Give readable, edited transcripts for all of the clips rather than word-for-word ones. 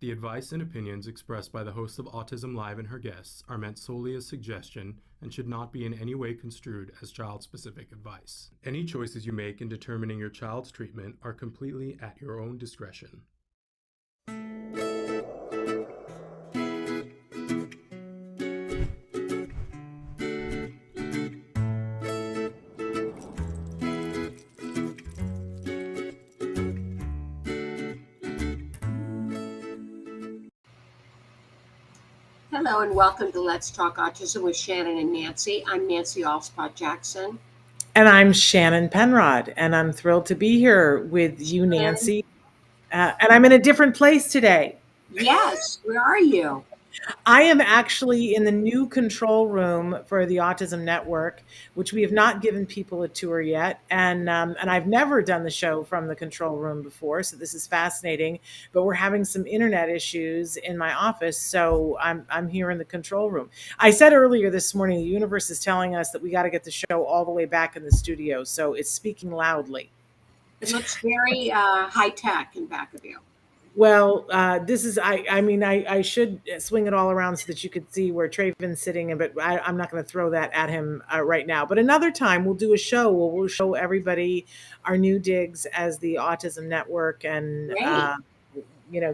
The advice and opinions expressed by the host of Autism Live and her guests are meant solely as suggestion and should not be in any way construed as child-specific advice. Any choices you make in determining your child's treatment are completely at your own discretion. Hello and welcome to Let's Talk Autism with Shannon and Nancy. I'm Nancy Alspot-Jackson. And I'm Shannon Penrod, and I'm thrilled to be here with you, Nancy. And I'm in a different place today. Yes, where are you? I am actually in the new control room for the Autism Network, which we have not given people a tour yet. And I've never done the show from the control room before, so this is fascinating. But we're having some internet issues in my office, so I'm here in the control room. I said earlier this morning, the universe is telling us that we got to get the show all the way back in the studio, so it's speaking loudly. It looks very high tech in back of you. Well, this is, I should swing it all around so that you could see where Traven's sitting, but I'm not going to throw that at him right now. But another time we'll do a show where we'll show everybody our new digs as the Autism Network and,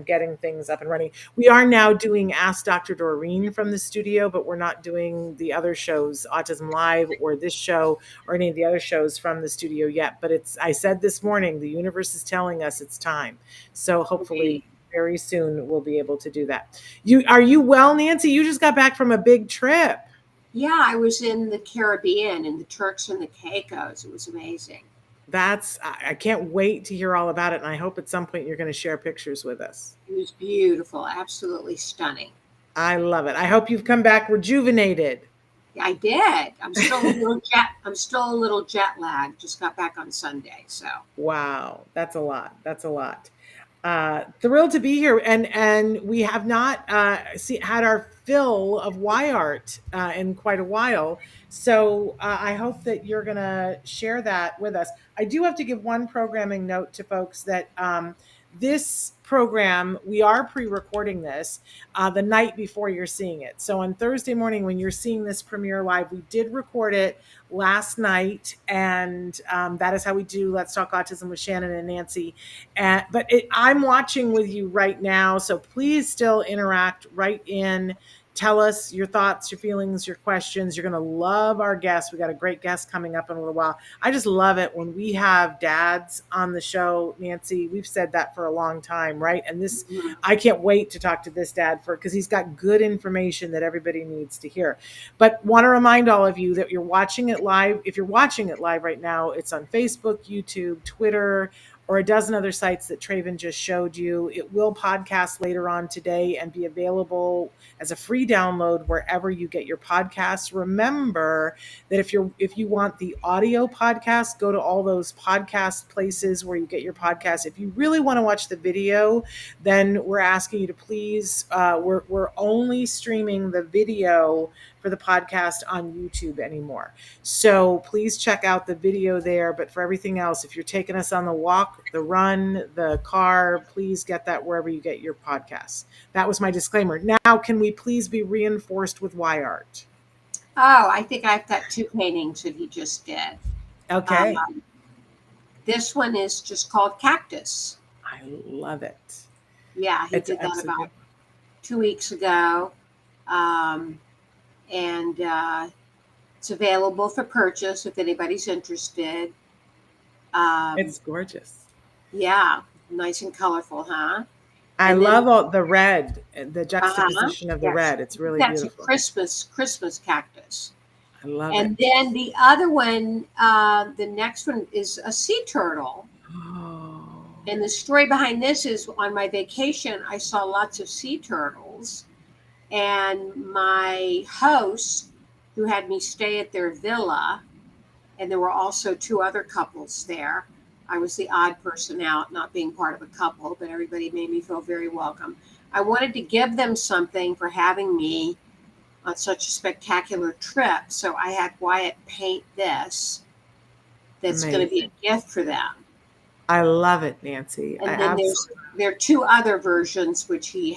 getting things up and running. We are now doing Ask Dr. Doreen from the studio, but we're not doing the other shows, Autism Live or this show or any of the other shows from the studio yet. But I said this morning, the universe is telling us it's time. So hopefully very soon we'll be able to do that. Are you well, Nancy? You just got back from a big trip. Yeah, I was in the Caribbean, in the Turks and the Caicos. It was amazing. I can't wait to hear all about it. And I hope at some point you're going to share pictures with us. It was beautiful. Absolutely stunning. I love it. I hope you've come back rejuvenated. I did. I'm still a little jet lagged. Just got back on Sunday. So. Wow. That's a lot. Thrilled to be here. And we have not had our fill of Wyart in quite a while. So I hope that you're going to share that with us. I do have to give one programming note to folks that this program, we are pre-recording this the night before you're seeing it. So on Thursday morning, when you're seeing this premiere live, we did record it last night. And that is how we do Let's Talk Autism with Shannon and Nancy. But I'm watching with you right now. So please still interact, write in. Tell us your thoughts, your feelings, your questions. You're going to love our guests. We got a great guest coming up in a little while. I just love it when we have dads on the show, Nancy. We've said that for a long time, right? And this, I can't wait to talk to this dad because he's got good information that everybody needs to hear. But want to remind all of you that you're watching it live. If you're watching it live right now, it's on Facebook, YouTube, Twitter, or a dozen other sites that Traven just showed you. It will podcast later on today and be available as a free download wherever you get your podcasts. Remember that if you want the audio podcast, go to all those podcast places where you get your podcast. If you really want to watch the video, then we're asking you to please, we're only streaming the video for the podcast on YouTube anymore. So please check out the video there. But for everything else, if you're taking us on the walk, the run, the car, please get that wherever you get your podcasts. That was my disclaimer. Now, can we please be reinforced with Wyart? Oh, I think I've got two paintings that he just did. Okay. This one is just called Cactus. I love it. Yeah, he did that about 2 weeks ago. And it's available for purchase if anybody's interested. It's gorgeous. Yeah, nice and colorful, huh? I love all the red, the juxtaposition of the red. It's really beautiful. That's a Christmas cactus. I love it. And then the other one, the next one is a sea turtle. Oh. And the story behind this is on my vacation, I saw lots of sea turtles. And my host, who had me stay at their villa, and there were also two other couples there. I was the odd person out, not being part of a couple, but everybody made me feel very welcome. I wanted to give them something for having me on such a spectacular trip. So I had Wyatt paint this. That's going to be a gift for them. I love it, Nancy. I And then absolutely. there are two other versions which he's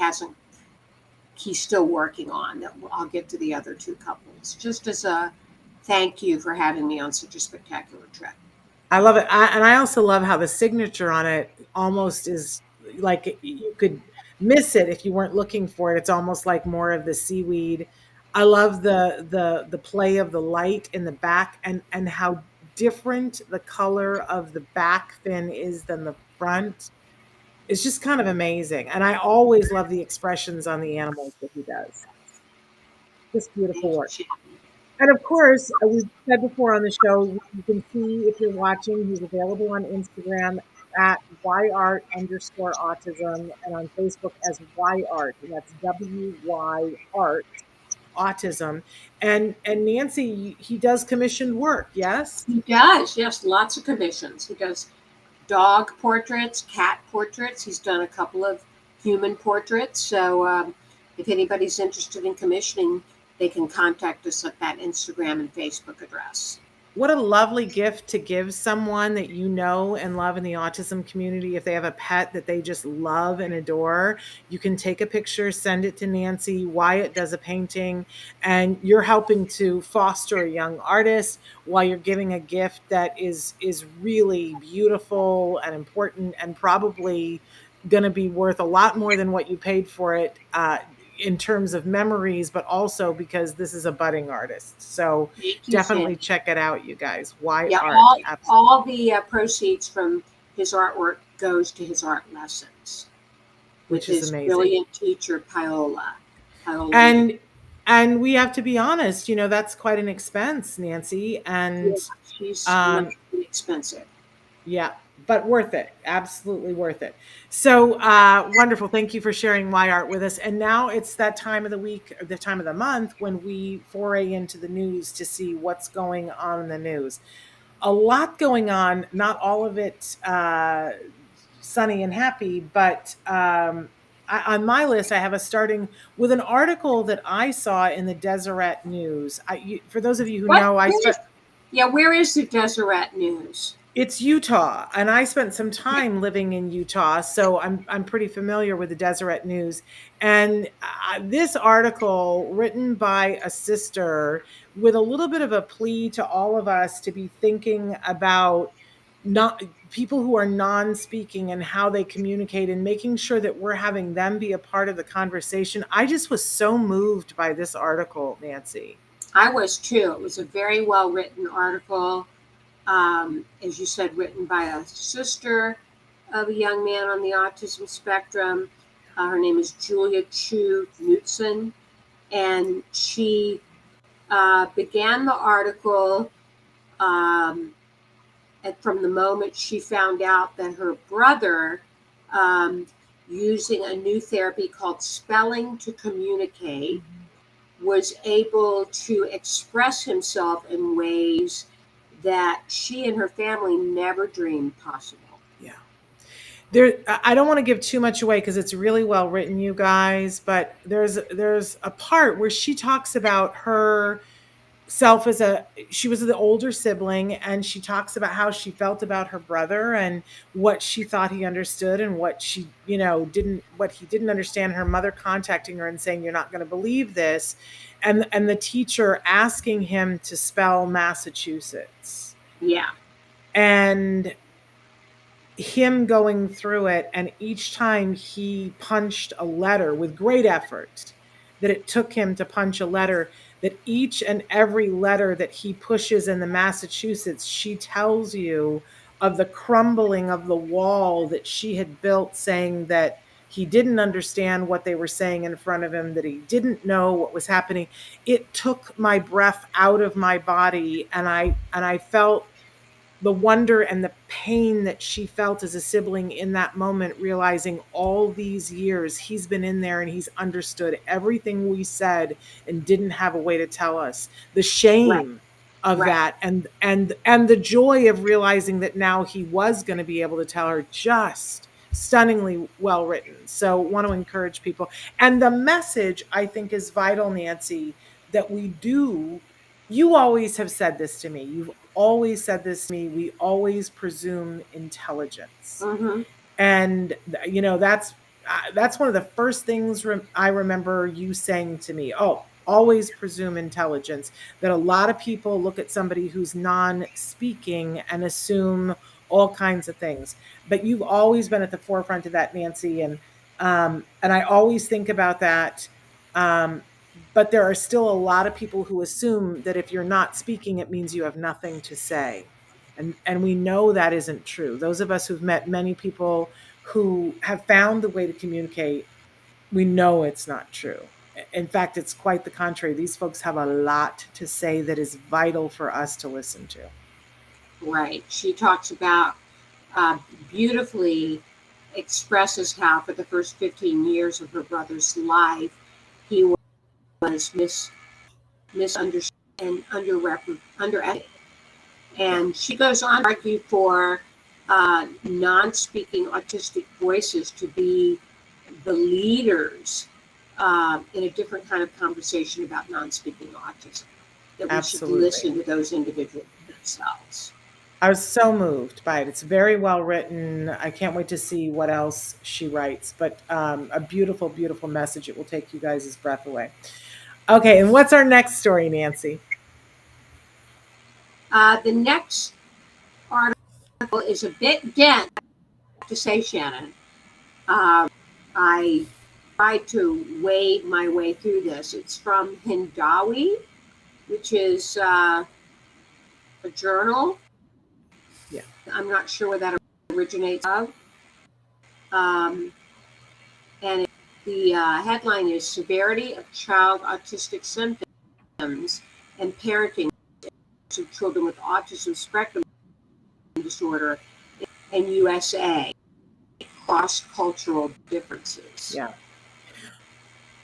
still working on. That I'll get to the other two couples just as a thank you for having me on such a spectacular trip. I love it. And I also love how the signature on it almost is like you could miss it if you weren't looking for it. It's almost like more of the seaweed. I love the play of the light in the back and how different the color of the back fin is than the front. It's just kind of amazing. And I always love the expressions on the animals that he does. Just beautiful Thank you, work. Shannon. And of course, we've said before on the show, you can see if you're watching, he's available on Instagram at Wyart_autism and on Facebook as Wyart, and that's WYArt autism. And Nancy, he does commissioned work, yes? He does, yes, lots of commissions. He does dog portraits, cat portraits. He's done a couple of human portraits. So if anybody's interested in commissioning, they can contact us at that Instagram and Facebook address. What a lovely gift to give someone that you know and love in the autism community. If they have a pet that they just love and adore, you can take a picture, send it to Nancy. Wyatt does a painting, and you're helping to foster a young artist while you're giving a gift that is really beautiful and important and probably going to be worth a lot more than what you paid for it, in terms of memories, but also because this is a budding artist. So Thank you, definitely Shannon. check it out, you guys. Why Yeah, art? all the proceeds from his artwork goes to his art lessons with Which is his amazing. brilliant teacher Paola. And we have to be honest, that's quite an expense, Nancy. And Yeah, she's um, much expensive. yeah, but worth it. Absolutely worth it. So wonderful. Thank you for sharing my art with us. And now it's that time of the week, or the time of the month, when we foray into the news to see what's going on in the news. A lot going on, not all of it sunny and happy, but on my list, I have a starting with an article that I saw in the Deseret News. For those of you who know, Where is the Deseret News? it's Utah, and I spent some time living in Utah, so I'm pretty familiar with the Deseret News. And this article, written by a sister, with a little bit of a plea to all of us to be thinking about not people who are non-speaking and how they communicate, and making sure that we're having them be a part of the conversation. I just was so moved by this article, Nancy. I was too. It was a very well written article. As you said, written by a sister of a young man on the autism spectrum. Her name is Julia Chu Knutson, and she began the article from the moment she found out that her brother, using a new therapy called spelling to communicate, was able to express himself in ways that she and her family never dreamed possible. Yeah. I don't want to give too much away because it's really well written, you guys, but there's a part where she talks about her self she was the older sibling, and she talks about how she felt about her brother and what she thought he understood and what she what he didn't understand. Her mother contacting her and saying, "You're not going to believe this," and the teacher asking him to spell Massachusetts. Yeah. And him going through it, and each time he punched a letter with great effort, that it took him to punch a letter, that each and every letter that he pushes in the Massachusetts, she tells you of the crumbling of the wall that she had built, saying that he didn't understand what they were saying in front of him, that he didn't know what was happening. It took my breath out of my body, and I felt the wonder and the pain that she felt as a sibling in that moment, realizing all these years he's been in there and he's understood everything we said and didn't have a way to tell us. The shame of that, and the joy of realizing that now he was going to be able to tell her. Just stunningly well written. So want to encourage people. And the message, I think, is vital, Nancy, that we do. You always have said this to me. always said this to me, we always presume intelligence. Mm-hmm. And that's one of the first things I remember you saying to me. Oh, always presume intelligence. That a lot of people look at somebody who's non-speaking and assume all kinds of things. But you've always been at the forefront of that, Nancy, and I always think about that. Um, but there are still a lot of people who assume that if you're not speaking, it means you have nothing to say. And we know that isn't true. Those of us who've met many people who have found the way to communicate, we know it's not true. In fact, it's quite the contrary. These folks have a lot to say that is vital for us to listen to. Right. She talks about beautifully expresses how for the first 15 years of her brother's life, he was misunderstood and underestimated. And she goes on to argue for non-speaking autistic voices to be the leaders in a different kind of conversation about non-speaking autism, that we Absolutely. should listen to those individuals themselves. I was so moved by it. It's very well written. I can't wait to see what else she writes, but a beautiful, beautiful message. It will take you guys' breath away. Okay, and what's our next story, Nancy? The next article is a bit dense, to say, Shannon. I tried to wade my way through this. It's from Hindawi, which is a journal. Yeah. I'm not sure where that originates of. And the headline is Severity of Child Autistic Symptoms and Parenting of Children with Autism Spectrum Disorder in USA. Cross-cultural differences. Yeah.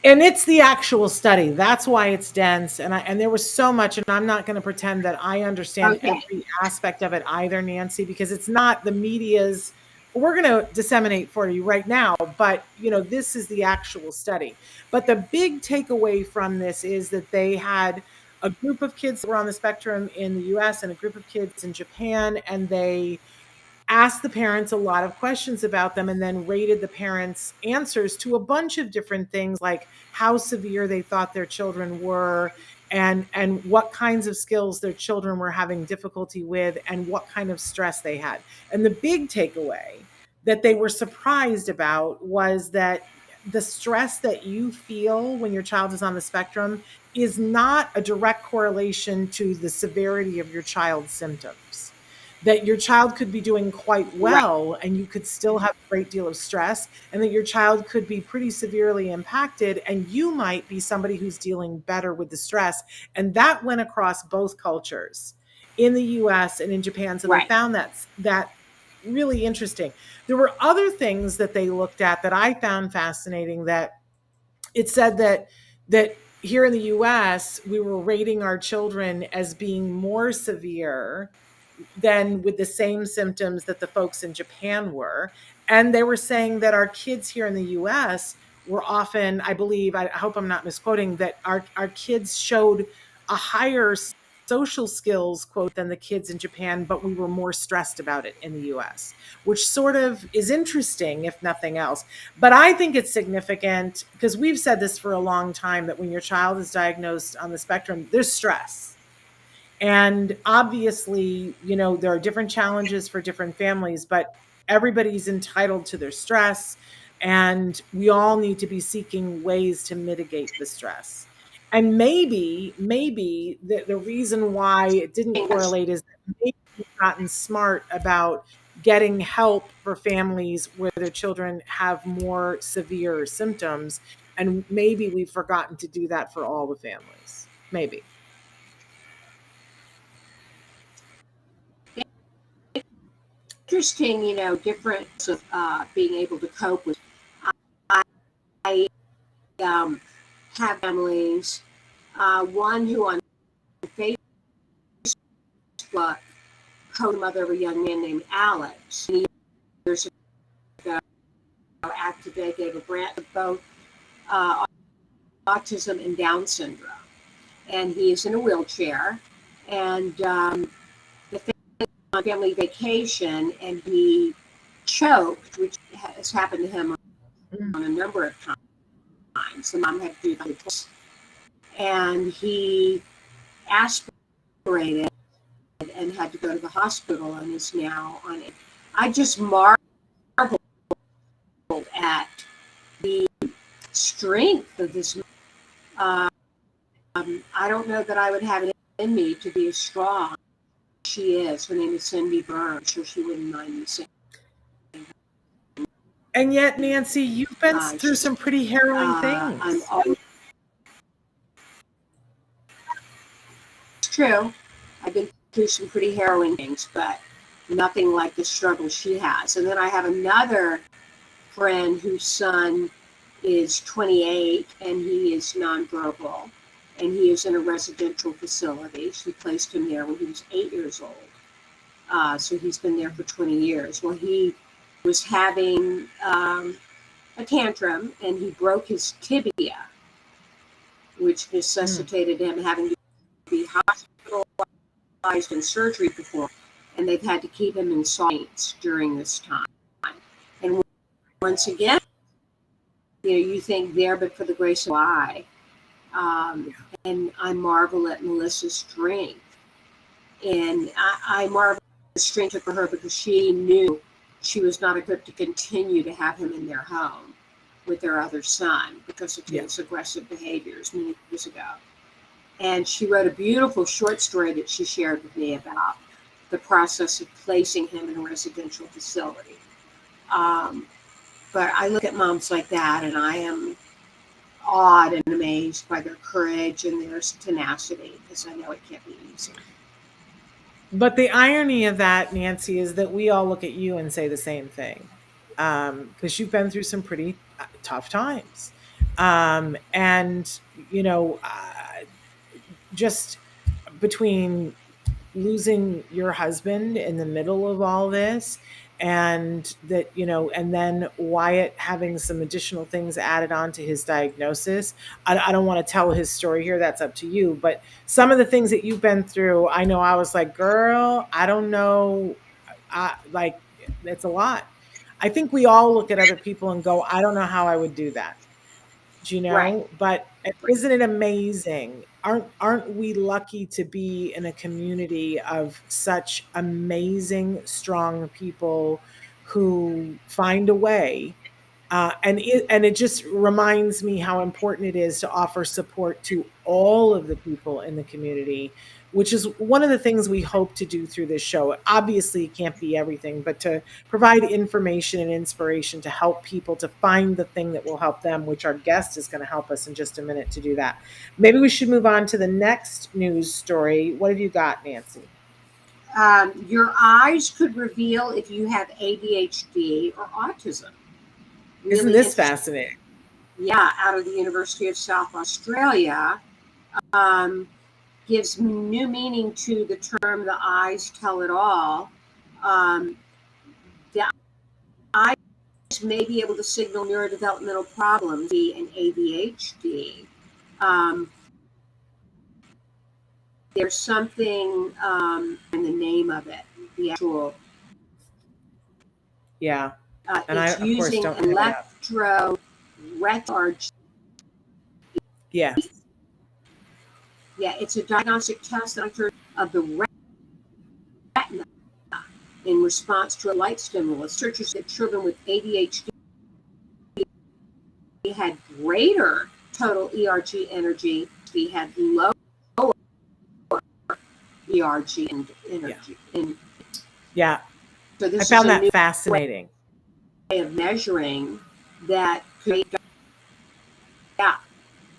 And it's the actual study. That's why it's dense. And there was so much, and I'm not going to pretend that I understand every aspect of it either, Nancy, because it's not the media's. We're going to disseminate for you right now, but this is the actual study. But the big takeaway from this is that they had a group of kids that were on the spectrum in the US and a group of kids in Japan, and they asked the parents a lot of questions about them and then rated the parents' answers to a bunch of different things, like how severe they thought their children were and what kinds of skills their children were having difficulty with and what kind of stress they had. And the big takeaway that they were surprised about was that the stress that you feel when your child is on the spectrum is not a direct correlation to the severity of your child's symptoms. That your child could be doing quite well and you could still have a great deal of stress, and that your child could be pretty severely impacted and you might be somebody who's dealing better with the stress. And that went across both cultures in the US and in Japan. So they found that really interesting. There were other things that they looked at that I found fascinating, that it said that here in the US, we were rating our children as being more severe than with the same symptoms that the folks in Japan were. And they were saying that our kids here in the US were often, I believe, I hope I'm not misquoting, that our kids showed a higher social skills quote than the kids in Japan, but we were more stressed about it in the US, which sort of is interesting, if nothing else. But I think it's significant because we've said this for a long time, that when your child is diagnosed on the spectrum, there's stress. And obviously, there are different challenges for different families, but everybody's entitled to their stress. And we all need to be seeking ways to mitigate the stress. And maybe the reason why it didn't correlate is that maybe we've gotten smart about getting help for families where their children have more severe symptoms. And maybe we've forgotten to do that for all the families. Maybe. Interesting, difference of being able to cope with. I have families, one who on Facebook co-mother of a young man named Alex. Years ago, Activate gave a grant of both autism and Down syndrome. And he is in a wheelchair. And family vacation and he choked, which has happened to him on a number of times. The mom had to do it, and he aspirated and had to go to the hospital and is now on it. I just marveled at the strength of this. Um, I don't know that I would have it in me to be as strong as she is. Her name is Cindy Burns, so she wouldn't mind me saying. And yet, Nancy, you've been through some pretty harrowing things. I'm always, it's true. I've been through some pretty harrowing things, but nothing like the struggle she has. And then I have another friend whose son is 28 and he is nonverbal, and he is in a residential facility. She placed him there when he was 8 years old. So he's been there for 20 years. Well, he was having a tantrum and he broke his tibia, which necessitated him having to be hospitalized and surgery performed. And they've had to keep him in science during this time. And once again, you think there, but for the grace of why. And I marvel at Melissa's strength. And I marvel at the strength for her because she knew she was not equipped to continue to have him in their home with their other son because of his aggressive behaviors many years ago. And she wrote a beautiful short story that she shared with me about the process of placing him in a residential facility. But I look at moms like that and I am awed and amazed by their courage and their tenacity, because I know it can't be easy. But the irony of that, Nancy, is that we all look at you and say the same thing, because you've been through some pretty tough times. And, just between losing your husband in the middle of all this, and that, and then Wyatt having some additional things added on to his diagnosis. I don't want to tell his story here. That's up to you. But some of the things that you've been through, I know I was like, girl, I don't know. It's a lot. I think we all look at other people and go, I don't know how I would do that. Right. But isn't it amazing? Aren't we lucky to be in a community of such amazing, strong people who find a way? And it just reminds me how important it is to offer support to all of the people in the community, which is one of the things we hope to do through this show. Obviously, it can't be everything, but to provide information and inspiration to help people to find the thing that will help them, which our guest is going to help us in just a minute to do that. Maybe we should move on to the next news story. What have you got, Nancy? Your eyes could reveal if you have ADHD or autism. Really Isn't this fascinating? Yeah, out of the University of South Australia, gives new meaning to the term "the eyes tell it all." The eyes may be able to signal neurodevelopmental problems, and ADHD. There's something in the name of it, the actual. Yeah. And it's using electroretinal. Yeah. Yeah, it's a diagnostic test of the retina in response to a light stimulus. Researchers said children with ADHD had greater total ERG energy. They had lower ERG energy. Yeah. So this I found that fascinating. Way of measuring that could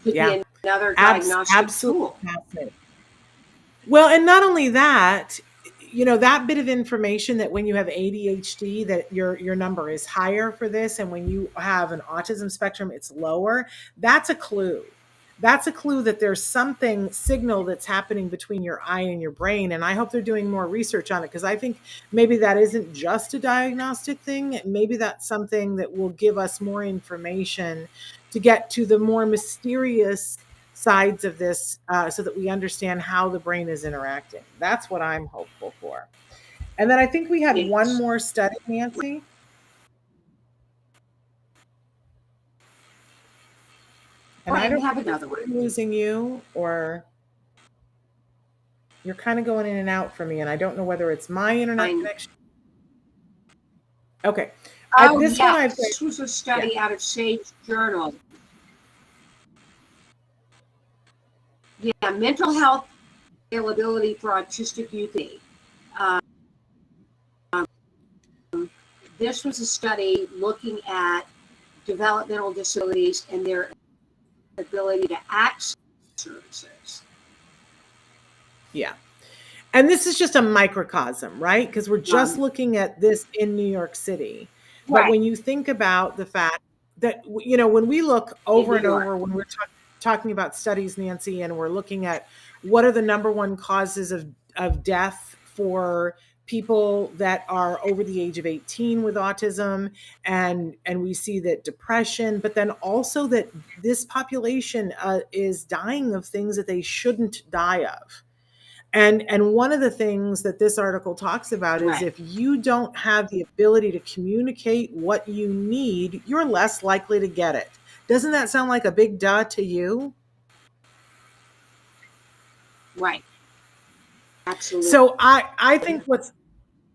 be another diagnostic tool. Well, and not only that, that bit of information that when you have ADHD, that your number is higher for this, and when you have an autism spectrum, it's lower. That's a clue. That's a clue that there's something signal that's happening between your eye and your brain. And I hope they're doing more research on it, because I think maybe that isn't just a diagnostic thing. Maybe that's something that will give us more information to get to the more mysterious sides of this, so that we understand how the brain is interacting. That's what I'm hopeful for. And then I think we had one Yes. more study, Nancy. Oh, And I I don't have know if another one. I'm losing you or you're kind of going in and out for me. And I don't know whether it's my internet Fine. connection. Okay. Oh, This one yes. I've got. This was a Yeah. study out of Sage Journal. Yeah, mental health availability for autistic youth. Um, this was a study looking at developmental disabilities and their ability to access services. Yeah. And this is just a microcosm, right? Because we're just looking at this in New York City. But Right. when you think about the fact that, when we look In over New and York. over, when we're talking about studies, Nancy, and we're looking at what are the number one causes of death for people that are over the age of 18 with autism, and we see that depression, but then also that this population is dying of things that they shouldn't die of. And one of the things that this article talks about is Right. if you don't have the ability to communicate what you need, you're less likely to get it. Doesn't that sound like a big duh to you? Right. Absolutely. So I think what's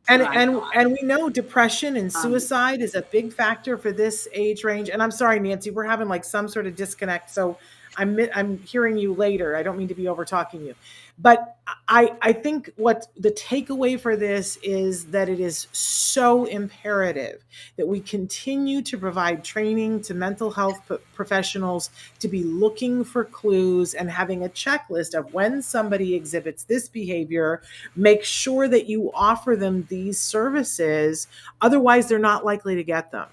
That's and what I and thought. and we know depression and suicide is a big factor for this age range. And I'm sorry, Nancy, we're having like some sort of disconnect. So I'm hearing you later. I don't mean to be over talking you, but I think what the takeaway for this is that it is so imperative that we continue to provide training to mental health professionals to be looking for clues and having a checklist of when somebody exhibits this behavior, make sure that you offer them these services. Otherwise, they're not likely to get them.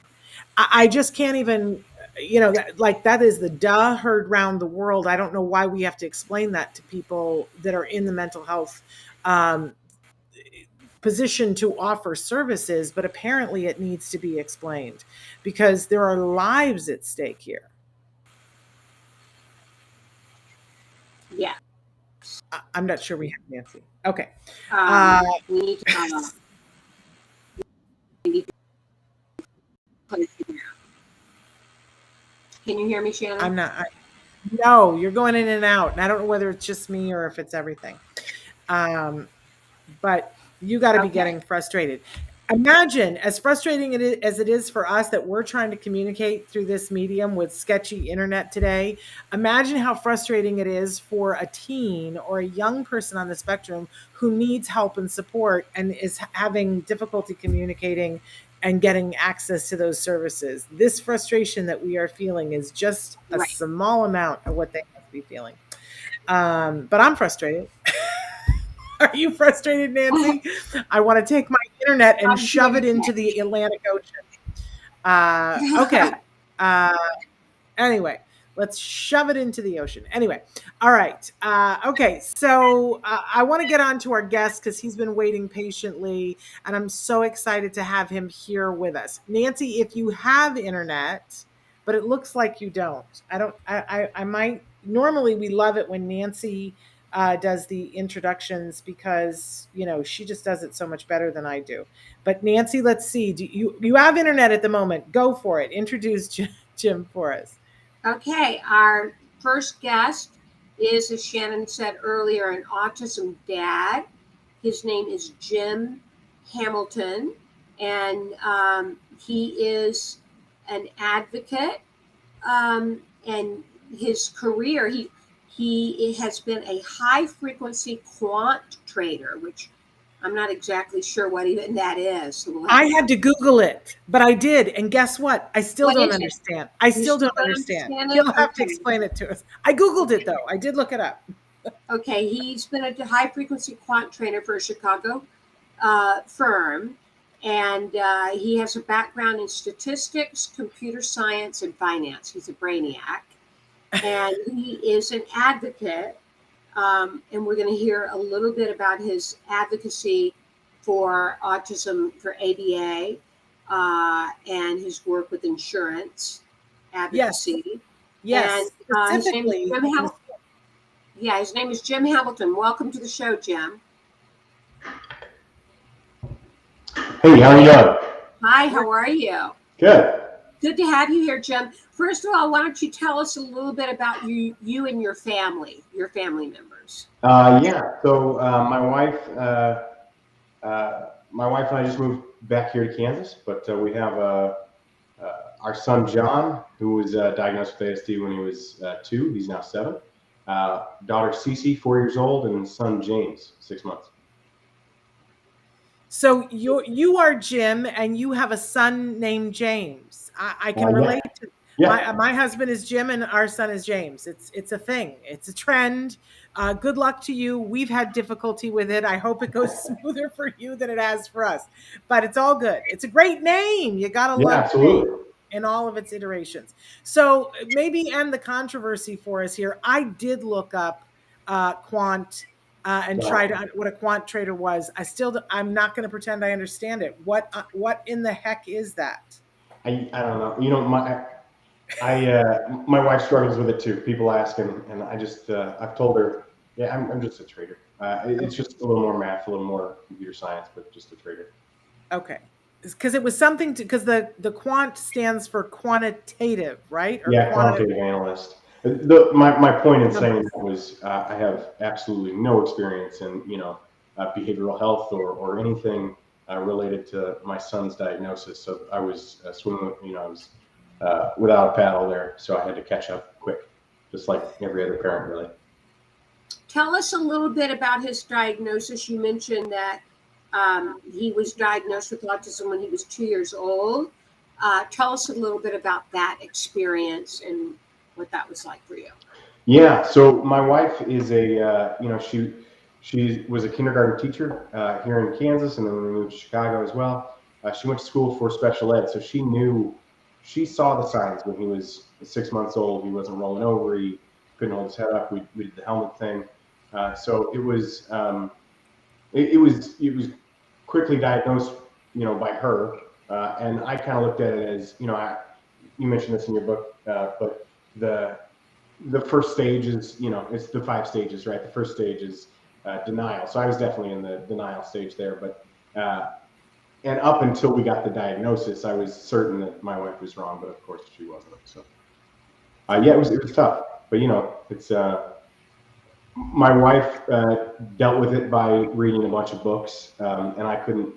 I just can't even, that is the duh heard round the world. I don't know why we have to explain that to people that are in the mental health position to offer services, but apparently it needs to be explained because there are lives at stake here. Yeah. I'm not sure we have Nancy. Okay. We need to place it down. Can you hear me, Shannon? I'm not. No, you're going in and out. And I don't know whether it's just me or if it's everything. But you got to be getting frustrated. Imagine as frustrating as it is for us that we're trying to communicate through this medium with sketchy internet today. Imagine how frustrating it is for a teen or a young person on the spectrum who needs help and support and is having difficulty communicating and getting access to those services. This frustration that we are feeling is just a Right. small amount of what they must be feeling. But I'm frustrated. Are you frustrated, Nancy? I want to take my internet and shove it into the Atlantic Ocean. Okay. Anyway, let's shove it into the ocean. Anyway, all right. Okay, so I want to get on to our guest because he's been waiting patiently, and I'm so excited to have him here with us. Nancy, if you have internet, but it looks like you don't. I might. Normally, we love it when Nancy does the introductions because she just does it so much better than I do. But Nancy, let's see. Do you have internet at the moment? Go for it. Introduce Jim for us. Okay, our first guest is, as Shannon said earlier, an autism dad. His name is Jim Hamilton, and he is an advocate. And his career, he has been a high frequency quant trader, which I'm not exactly sure what even that is. So I had to Google it, but I did. And guess what? I still don't understand. I still don't understand. You'll have to explain it to us. I Googled it, though. I did look it up. Okay, he's been a high frequency quant trainer for a Chicago firm, and he has a background in statistics, computer science, and finance. He's a brainiac, and he is an advocate. And we're going to hear a little bit about his advocacy for autism, for ADA, and his work with insurance advocacy. Yes. And his name is Jim Hamilton. Yeah, his name is Jim Hamilton. Welcome to the show, Jim. Hey, how are you doing? Hi, how are you? Good. Good to have you here, Jim. First of all, why don't you tell us a little bit about you and your family members? Yeah. So my wife and I just moved back here to Kansas, but we have our son John, who was diagnosed with ASD when he was 2. He's now 7. Daughter Cece, 4 years old, and son James, 6 months. So you are Jim, and you have a son named James. I can Yeah. relate to Yeah. my husband is Jim, and our son is James. It's a thing. It's a trend. Good luck to you. We've had difficulty with it. I hope it goes smoother for you than it has for us. But it's all good. It's a great name. You gotta Yeah. love the name Absolutely. in all of its iterations. So maybe end the controversy for us here. I did look up quant and try to what a quant trader was. I'm not going to pretend I understand it. What in the heck is that? I don't know. You know, my wife struggles with it too. People ask, and I just I've told her, yeah, I'm just a trader. It's just a little more math, a little more computer science, but just a trader. Okay, because it was something to because the quant stands for quantitative, right? Or Yeah, quantitative analyst. My point in saying that was I have absolutely no experience in behavioral health or anything related to my son's diagnosis. So I was swimming, I was without a paddle there, so I had to catch up quick, just like every other parent, really. Tell us a little bit about his diagnosis. You mentioned that he was diagnosed with autism when he was 2 years old. Tell us a little bit about that experience and what that was like for you. Yeah. So my wife is she was a kindergarten teacher here in Kansas, and then we moved to Chicago as well. She went to school for special ed, so she saw the signs when he was 6 months old. He wasn't rolling over. He couldn't hold his head up. We did the helmet thing. So it was quickly diagnosed, by her, and I kind of looked at it as, you mentioned this in your book, but the first stage is, it's the 5 stages, right? The first stage is denial. So I was definitely in the denial stage there, but and up until we got the diagnosis, I was certain that my wife was wrong, but of course she wasn't. So yeah, it was tough, but it's my wife dealt with it by reading a bunch of books, and I couldn't.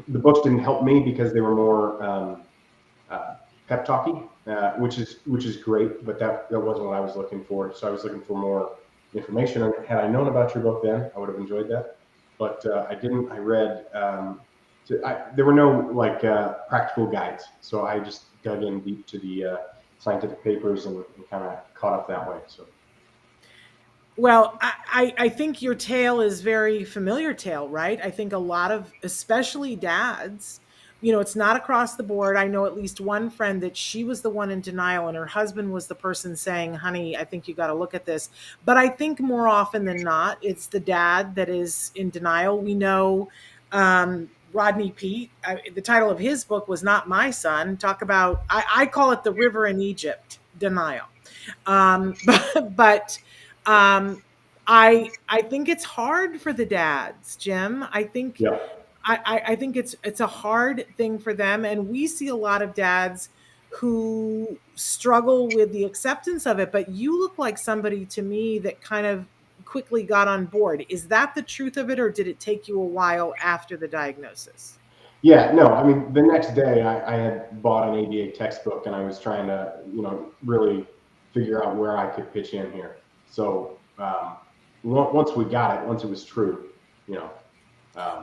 The books didn't help me because they were more pep talky, which is great, but that wasn't what I was looking for. So I was looking for more information. And had I known about your book then, I would have enjoyed that. But I didn't. I read. There were no practical guides, so I just dug in deep to the scientific papers and kind of caught up that way. So. Well, I think your tale is very familiar tale, right? I think a lot of, especially dads, it's not across the board. I know at least one friend that she was the one in denial and her husband was the person saying, honey, I think you got to look at this. But I think more often than not, it's the dad that is in denial. We know Rodney Pete, the title of his book was Not My Son. Talk about, I call it the river in Egypt denial. But I think it's hard for the dads, Jim. I think Yeah. I think it's a hard thing for them, and we see a lot of dads who struggle with the acceptance of it. But you look like somebody to me that kind of quickly got on board. Is that the truth of it, or did it take you a while after the diagnosis? Yeah, no, I mean, the next day I had bought an ABA textbook and I was trying to, really figure out where I could pitch in here. So once we got it, once it was true, you know.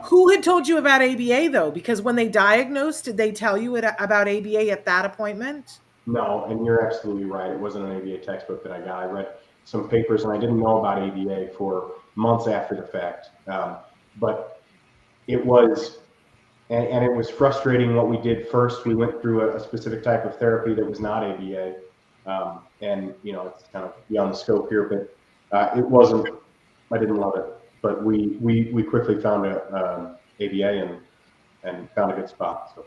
Who had told you about ABA though? Because when they diagnosed, did they tell you about ABA at that appointment? No, and you're absolutely right. It wasn't an ABA textbook that I got. I read some papers and I didn't know about ABA for months after the fact. But it was, and it was frustrating what we did first. We went through a specific type of therapy that was not ABA. And, it's kind of beyond the scope here, but it wasn't, I didn't love it. But we quickly found a ABA and found a good spot.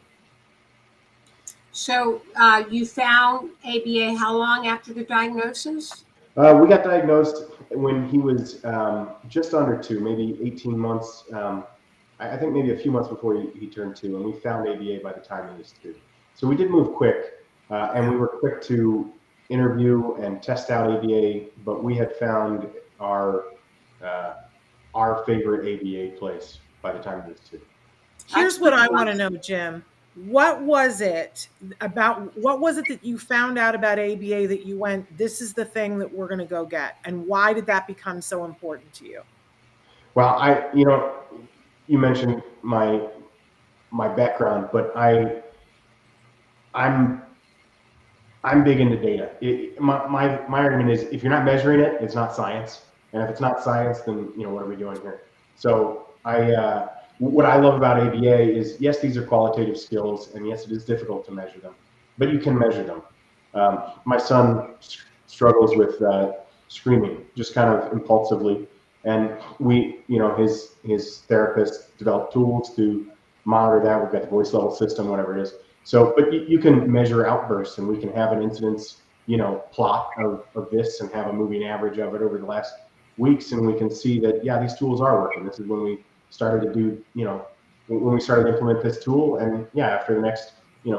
So you found ABA how long after the diagnosis? We got diagnosed when he was just under 2, maybe 18 months. I think maybe a few months before he turned 2, and we found ABA by the time he was 2. So we did move quick, and we were quick to interview and test out ABA, but we had found our favorite ABA place by the time he was 2. Here's what I want to know, Jim. What was it that you found out about ABA that you went, this is the thing that we're going to go get? And why did that become so important to you? Well, you mentioned my background, but I'm big into data. My argument is, if you're not measuring it, it's not science. And if it's not science, then what are we doing here? So what I love about ABA is, yes, these are qualitative skills, and yes, it is difficult to measure them, but you can measure them. My son struggles with screaming, just kind of impulsively, and his therapist developed tools to monitor that. We've got the voice level system, whatever it is. So, but you can measure outbursts, and we can have an incidence, plot of this, and have a moving average of it over the last weeks, and we can see that, yeah, these tools are working. This is when we started to do, when we started to implement this tool, and yeah, after the next,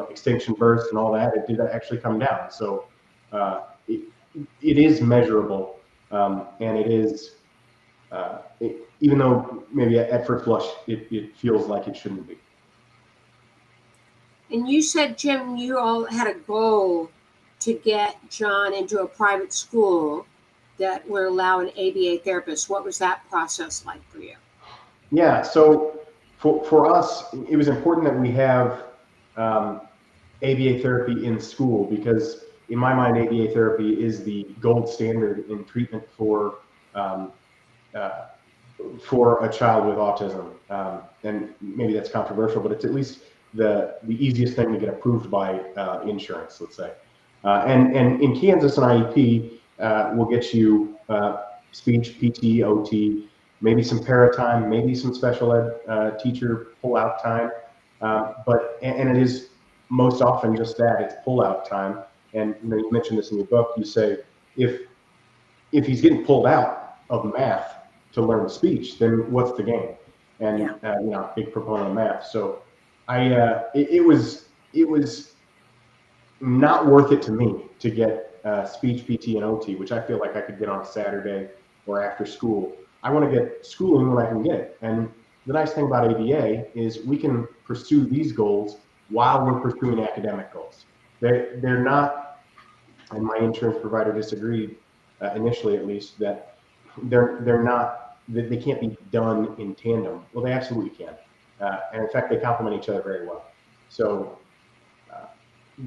extinction burst and all that, it did actually come down. So it is measurable, and it is, even though maybe at first blush it feels like it shouldn't be. And you said, Jim, you all had a goal to get John into a private school that would allow an ABA therapist. What was that process like for you? Yeah, so for us, it was important that we have ABA therapy in school, because in my mind, ABA therapy is the gold standard in treatment for a child with autism. And maybe that's controversial, but it's at least the easiest thing to get approved by insurance, let's say. And in Kansas, an IEP will get you speech, PT, OT, maybe some para time, maybe some special ed teacher pull-out time. But it is most often just that, it's pull-out time. And you mentioned this in your book. You say, if he's getting pulled out of math to learn speech, then what's the game? And big proponent of math. So it was not worth it to me to get speech, PT, and OT, which I feel like I could get on a Saturday or after school. I want to get schooling when I can get it. And the nice thing about ABA is we can pursue these goals while we're pursuing academic goals. They're not, and my insurance provider disagreed initially, at least, that they're not, that they can't be done in tandem. Well, they absolutely can. And in fact, they complement each other very well. So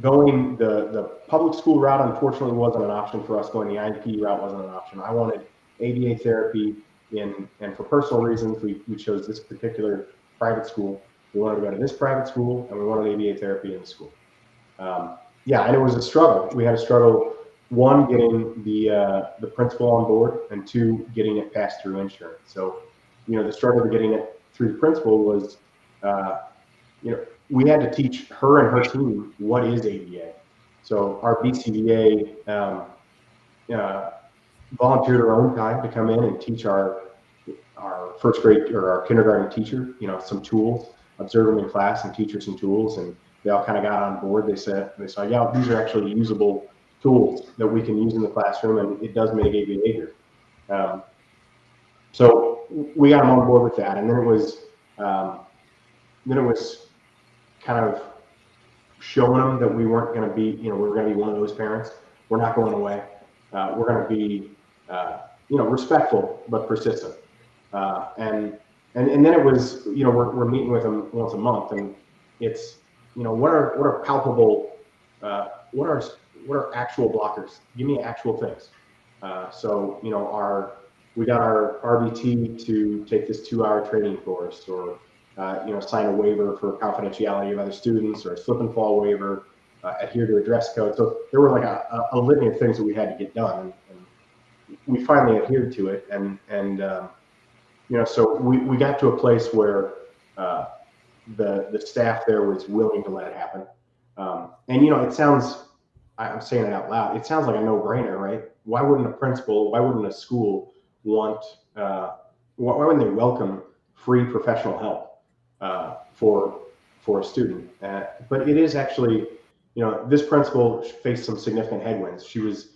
going the public school route, unfortunately, wasn't an option for us. Going the IEP route wasn't an option. I wanted ABA therapy and for personal reasons, we chose this particular private school. We wanted to go to this private school, and we wanted ABA therapy in the school. And it was a struggle. We had a struggle, one, getting the principal on board, and two, getting it passed through insurance. So, the struggle of getting it through the principal was, we had to teach her and her team what is ABA. So our BCBA volunteered her own time to come in and teach our first grade or our kindergarten teacher, some tools, observe them in class and teach her some tools, and they all kind of got on board. They saw, yeah, these are actually usable tools that we can use in the classroom, and it does mitigate behavior. So we got them on board with that, and then it was kind of showing them that we weren't going to be, we were going to be one of those parents. We're not going away. We're going to be, respectful but persistent. And then it was, we're meeting with them once a month, and it's, what are palpable, what are actual blockers? Give me actual things. So we got our RBT to take this 2-hour training course, or sign a waiver for confidentiality of other students, or a slip and fall waiver, adhere to a dress code. So there were like a litany of things that we had to get done, and we finally adhered to it. So we got to a place where the staff there was willing to let it happen. It sounds, I'm saying it out loud, it sounds like a no-brainer, right? Why wouldn't a principal, why wouldn't a school want, why wouldn't they welcome free professional help? for a student. But it is actually, this principal faced some significant headwinds. She was,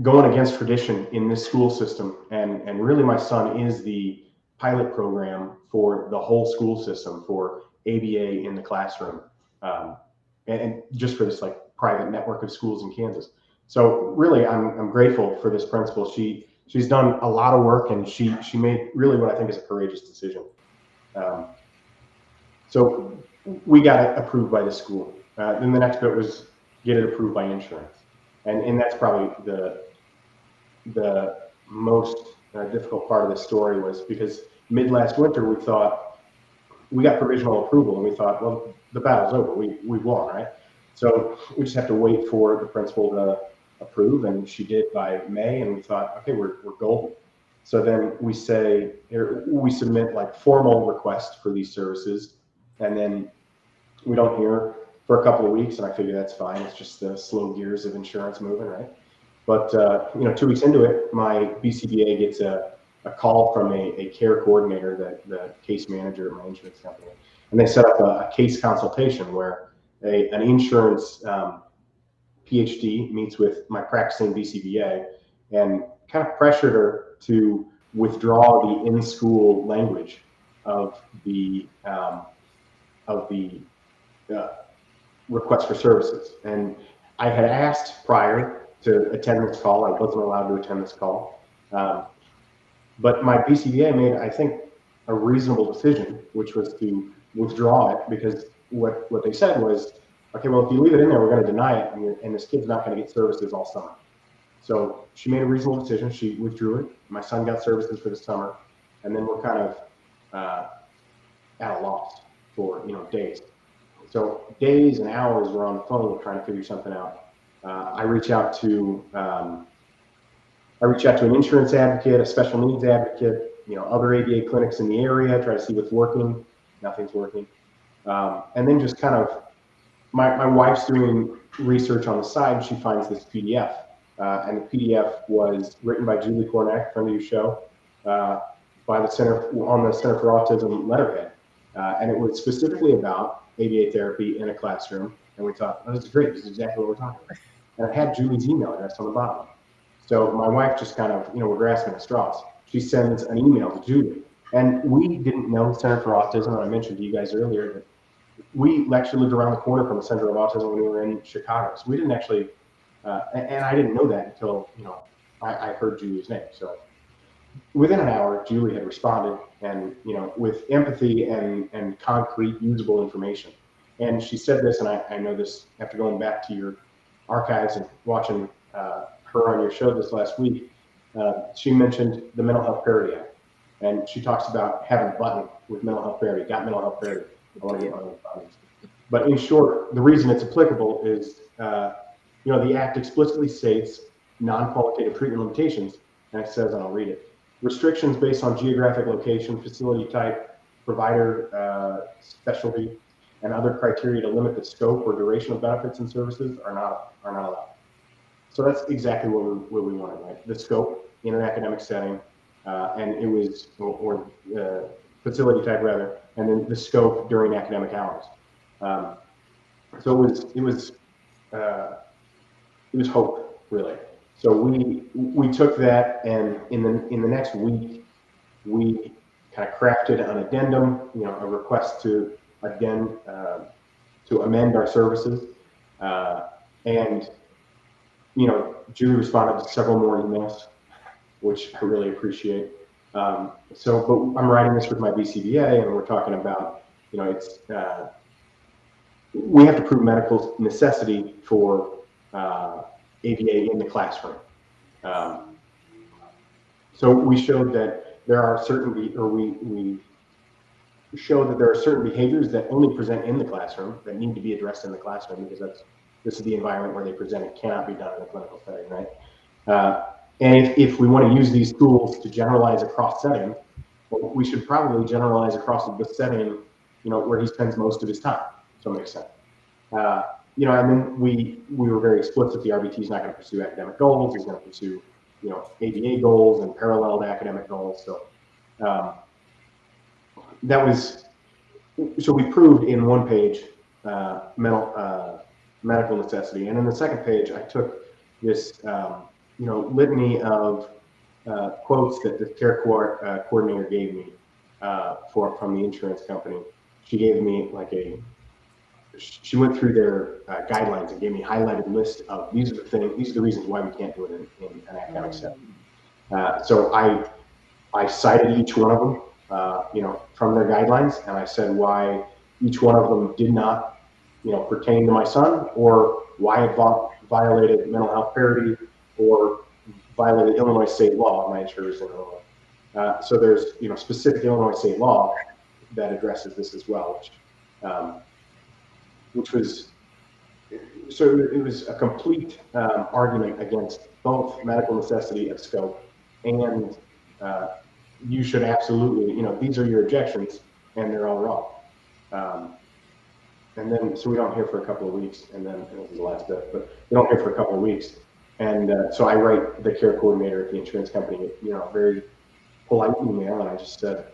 going against tradition in this school system, and really my son is the pilot program for the whole school system for ABA in the classroom, and just for this like private network of schools in Kansas. So really, I'm grateful for this principal. She's done a lot of work, and she made really what I think is a courageous decision. So we got it approved by the school. Then the next bit was get it approved by insurance, and that's probably the most difficult part of the story, was because mid last winter we thought we got provisional approval, and we thought, well, the battle's over, we won, right? So we just have to wait for the principal to approve, and she did by May, and we thought, okay, we're golden. So then we submit like formal requests for these services, and then we don't hear for a couple of weeks, and I figure that's fine. It's just the slow gears of insurance moving, right? But 2 weeks into it, my BCBA gets a call from a care coordinator, the case manager at my insurance company, and they set up a case consultation where an insurance PhD meets with my practicing BCBA and kind of pressured her to withdraw the in-school language of the request for services. And I had asked prior to attend this call. I wasn't allowed to attend this call. But my BCBA made, I think, a reasonable decision, which was to withdraw it, because what they said was, okay, well, if you leave it in there, we're going to deny it, and this kid's not going to get services all summer. So she made a reasonable decision. She withdrew it. My son got services for the summer, and then we're kind of at a loss for days. So days and hours we're on the phone trying to figure something out. I reach out to an insurance advocate, a special needs advocate, other ABA clinics in the area, try to see what's working. Nothing's working. And then just kind of, my wife's doing research on the side. She finds this PDF, and the PDF was written by Julie Cornack, friend of your show, by the Center for Autism letterhead, and it was specifically about ABA therapy in a classroom. And we thought, oh, this is great. This is exactly what we're talking about. And I had Julie's email address on the bottom. So my wife just kind of, we're grasping at straws. She sends an email to Julie, and we didn't know Center for Autism. And I mentioned to you guys earlier that we actually lived around the corner from the Center of Autism when we were in Chicago. So we didn't actually, and I didn't know that until, I heard Julie's name. So within an hour, Julie had responded, and, with empathy and concrete, usable information. And she said this, and I know this after going back to your archives and watching her on your show this last week. She mentioned the Mental Health Parity Act, and she talks about having a button with mental health parity. Got mental health parity. I want to get one of those buttons. But in short, the reason it's applicable is, the act explicitly states non-qualitative treatment limitations, and it says, and I'll read it: restrictions based on geographic location, facility type, provider specialty, and other criteria to limit the scope or duration of benefits and services are not allowed. So that's exactly what we wanted, right? The scope in an academic setting, and it was, or facility type rather, and then the scope during academic hours. So it was hope, really. So we took that, and in the next week, we kind of crafted an addendum, a request to amend our services, and Julie responded to several more emails, which I really appreciate. But I'm writing this with my BCBA, and we're talking about, it's we have to prove medical necessity for ABA in the classroom. So we showed that there are we show that there are certain behaviors that only present in the classroom that need to be addressed in the classroom, because this is the environment where they present. It cannot be done in a clinical setting, right? And if we want to use these tools to generalize across setting, well, we should probably generalize across the setting, where he spends most of his time. So it makes sense. And then we were very explicit. The RBT is not going to pursue academic goals. He's going to pursue ABA goals and paralleled academic goals. So so we proved in one page medical necessity, and in the second page I took this litany of quotes that the care coordinator gave me from the insurance company. She gave me she went through their guidelines and gave me a highlighted list of these are the reasons why we can't do it in an academic setting. So I cited each one of them, from their guidelines, and I said why each one of them did not, pertain to my son, or why it violated mental health parity, or violated Illinois state law. My insurer is in Illinois. So there's, specific Illinois state law that addresses this as well, which was, so it was a complete argument against both medical necessity of scope and you should absolutely, these are your objections and they're all wrong. And then, so we don't hear for a couple of weeks, and then this is the last bit, but we don't hear for a couple of weeks. And so I write the care coordinator at the insurance company, a very polite email, and I just said,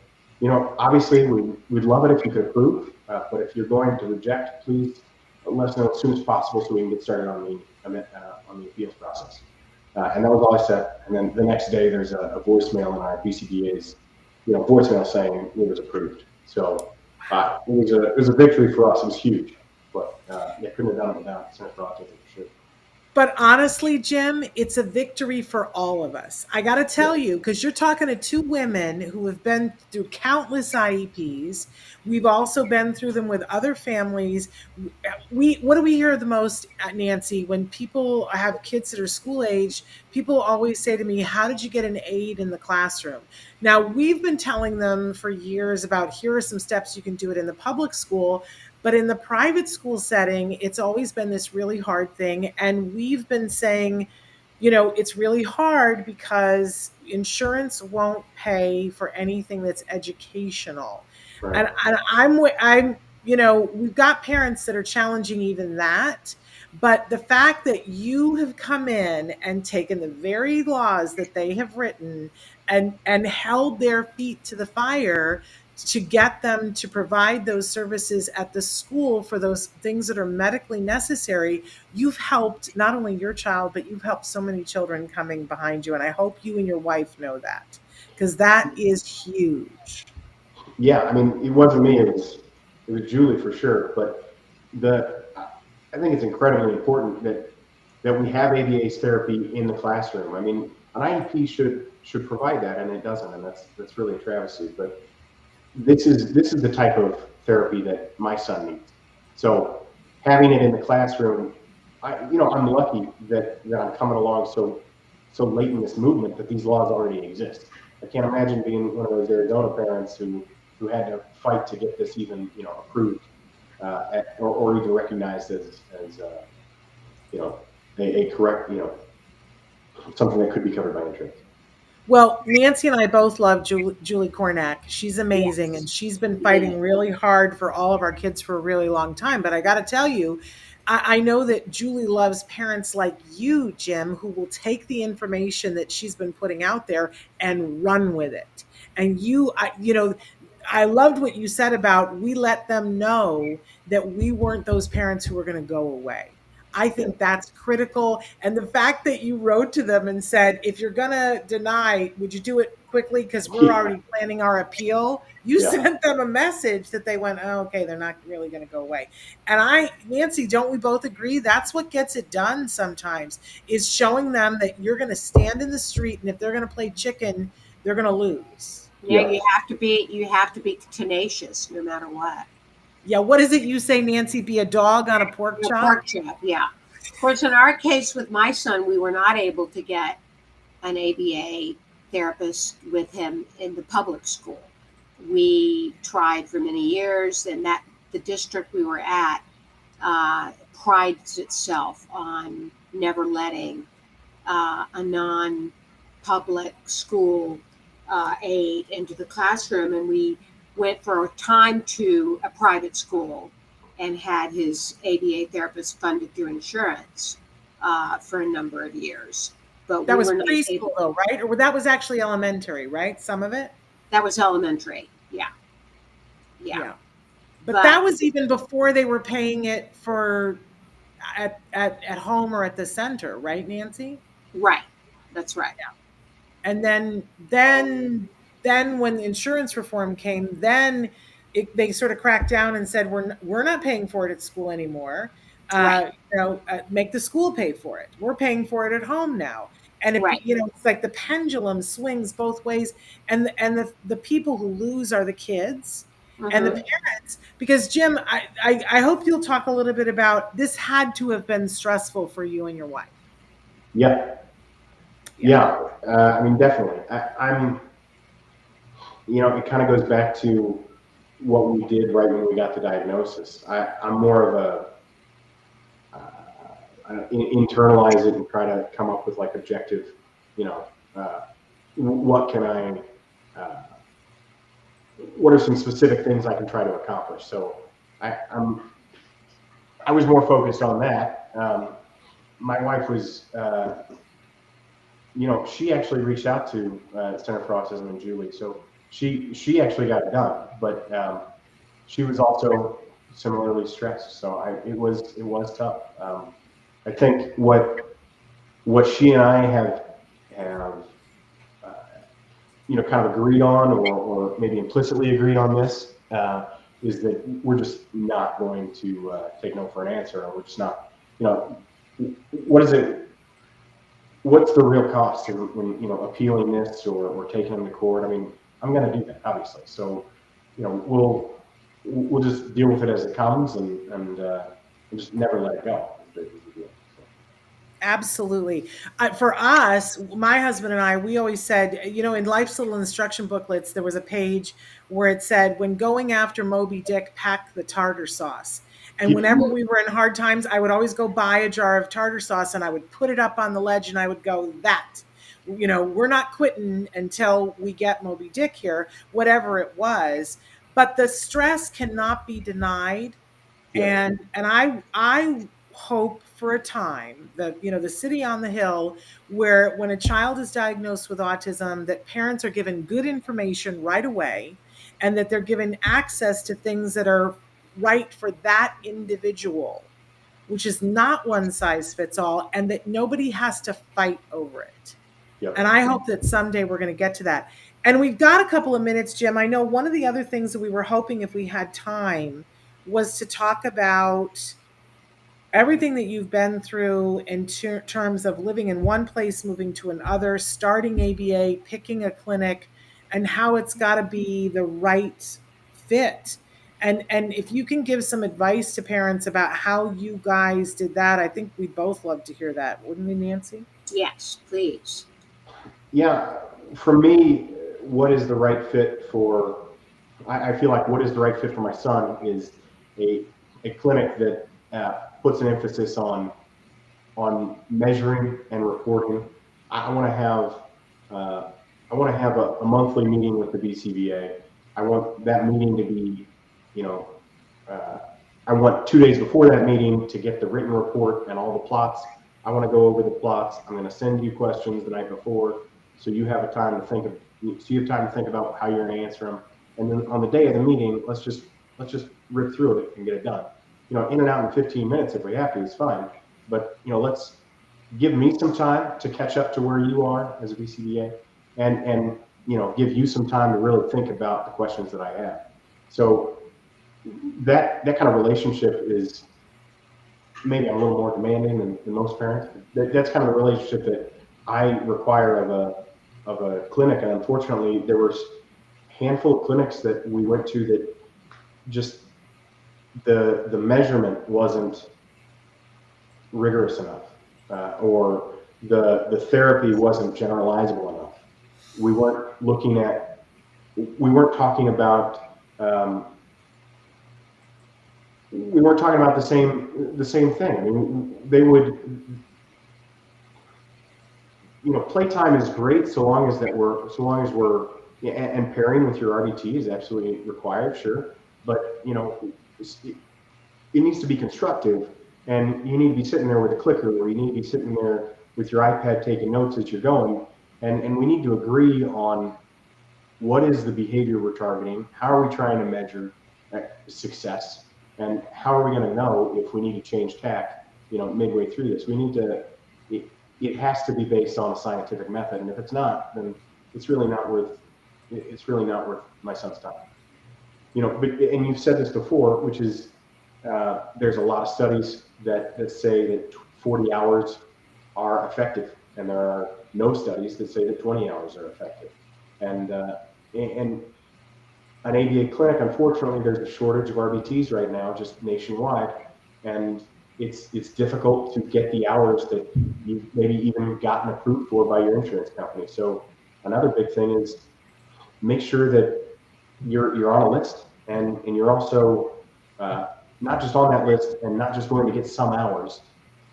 obviously we'd love it if you could approve, but if you're going to reject, please let us know as soon as possible so we can get started on the appeals process. And that was all I said. And then the next day, there's a voicemail in our BCBA's, voicemail saying it was approved. So it was a victory for us. It was huge, but they couldn't have done it without Center for Autism, for sure. But honestly, Jim, it's a victory for all of us. I got to tell you, because you're talking to two women who have been through countless IEPs. We've also been through them with other families. What do we hear the most, Nancy, when people have kids that are school age? People always say to me, how did you get an aide in the classroom? Now, we've been telling them for years about here are some steps you can do it in the public school. But in the private school setting, it's always been this really hard thing. And we've been saying, it's really hard because insurance won't pay for anything that's educational. Right. And I'm, we've got parents that are challenging even that. But the fact that you have come in and taken the very laws that they have written and held their feet to the fire to get them to provide those services at the school for those things that are medically necessary, you've helped not only your child, but you've helped so many children coming behind you. And I hope you and your wife know that, because that is huge. Yeah, I mean, it wasn't me, it was Julie for sure. But I think it's incredibly important that we have ABA therapy in the classroom. I mean, an IEP should provide that, and it doesn't, and that's really a travesty. But this is the type of therapy that my son needs. So having it in the classroom, I'm lucky that I'm coming along so late in this movement that these laws already exist. I can't imagine being one of those Arizona parents who had to fight to get this even approved or even recognized as a correct something that could be covered by insurance. Well, Nancy and I both love Julie Cornack. She's amazing, yes. And she's been fighting really hard for all of our kids for a really long time. But I got to tell you, I know that Julie loves parents like you, Jim, who will take the information that she's been putting out there and run with it. And I loved what you said about we let them know that we weren't those parents who were going to go away. I think that's critical. And the fact that you wrote to them and said, if you're going to deny, would you do it quickly? Because we're already planning our appeal. You sent them a message that they went, oh, okay, they're not really going to go away. And Nancy, don't we both agree? That's what gets it done sometimes, is showing them that you're going to stand in the street, and if they're going to play chicken, they're going to lose. Yeah, you have to be tenacious no matter what. Yeah, what is it you say, Nancy? Be a dog on a pork chop? Pork chop, yeah. Of course, in our case with my son, we were not able to get an ABA therapist with him in the public school. We tried for many years, and the district we were at prides itself on never letting a non-public school aide into the classroom, and we went for a time to a private school and had his ABA therapist funded through insurance for a number of years. but That we was were not preschool able. though, right? Or that was actually elementary, right? Some of it? That was elementary. Yeah. Yeah. Yeah. But But that was even before they were paying it for at home or at the center, right, Nancy? right. That's right. And then when the insurance reform came, then they sort of cracked down and said we're not paying for it at school anymore. Right. Make the school pay for it. We're paying for it at home now. And Right. it's like the pendulum swings both ways, and the people who lose are the kids and the Mhm. parents. Because Jim, I hope you'll talk a little bit about this. Had to have been stressful for you and your wife. Yeah. Yeah. I mean, definitely. I'm, it kind of goes back to what we did right when we got the diagnosis. I'm more of internalize it and try to come up with like objective, what can what are some specific things I can try to accomplish? So I was more focused on that. My wife was, she actually reached out to Center for Autism and Julie. So she actually got it done, but she was also similarly stressed. So it was tough. I think what she and I have kind of agreed on, or maybe implicitly agreed on this, is that we're just not going to take no for an answer, or we're just not, what is it? What's the real cost when appealing this or taking them to court? I mean, I'm going to do that, obviously. So, we'll just deal with it as it comes and just never let it go. Absolutely. For us, my husband and I, we always said, in Life's Little Instruction Booklets, there was a page where it said, when going after Moby Dick, pack the tartar sauce. And whenever we were in hard times, I would always go buy a jar of tartar sauce and I would put it up on the ledge and I would go, we're not quitting until we get Moby Dick here, whatever it was. But the stress cannot be denied. Yeah. And I hope for a time that the city on the hill, where when a child is diagnosed with autism, that parents are given good information right away, and that they're given access to things that are right for that individual, which is not one size fits all, and that nobody has to fight over it. Yep. And I hope that someday we're going to get to that. And we've got a couple of minutes, Jim. I know one of the other things that we were hoping, if we had time, was to talk about everything that you've been through in terms of living in one place, moving to another, starting ABA, picking a clinic, and how it's got to be the right fit. And if you can give some advice to parents about how you guys did that, I think we'd both love to hear that, wouldn't we, Nancy? Yes, please. Yeah, for me, what is the right fit for? I feel like what is the right fit for my son is a clinic that puts an emphasis on measuring and reporting. I want to have a monthly meeting with the BCBA. I want that meeting to be, I want 2 days before that meeting to get the written report and all the plots. I want to go over the plots. I'm going to send you questions the night before, so you have time to think about how you're going to answer them. And then on the day of the meeting, let's just rip through it and get it done. In and out in 15 minutes if we have to, it's fine. But let's give me some time to catch up to where you are as a BCBA, and give you some time to really think about the questions that I have. So that kind of relationship is maybe a little more demanding than most parents. That's kind of the relationship that I require of a clinic. And unfortunately, there was a handful of clinics that we went to that just the measurement wasn't rigorous enough, or the therapy wasn't generalizable enough. We weren't talking about the same thing. I mean, they would, playtime is great so long as we're and pairing with your RBT is absolutely required, sure. But it needs to be constructive, and you need to be sitting there with a clicker, or you need to be sitting there, with your iPad taking notes as you're going. And we need to agree on what is the behavior we're targeting, how are we trying to measure success, and how are we going to know if we need to change tack, midway through this. We need to, it has to be based on a scientific method. And if it's not, then it's really not worth my son's time. And you've said this before, which is there's a lot of studies that say that 40 hours are effective, and there are no studies that say that 20 hours are effective. And an ABA clinic, unfortunately, there's a shortage of RBTs right now, just nationwide, and it's difficult to get the hours that you've maybe even gotten approved for by your insurance company. So another big thing is make sure that you're on a list, and you're also not just on that list and not just going to get some hours.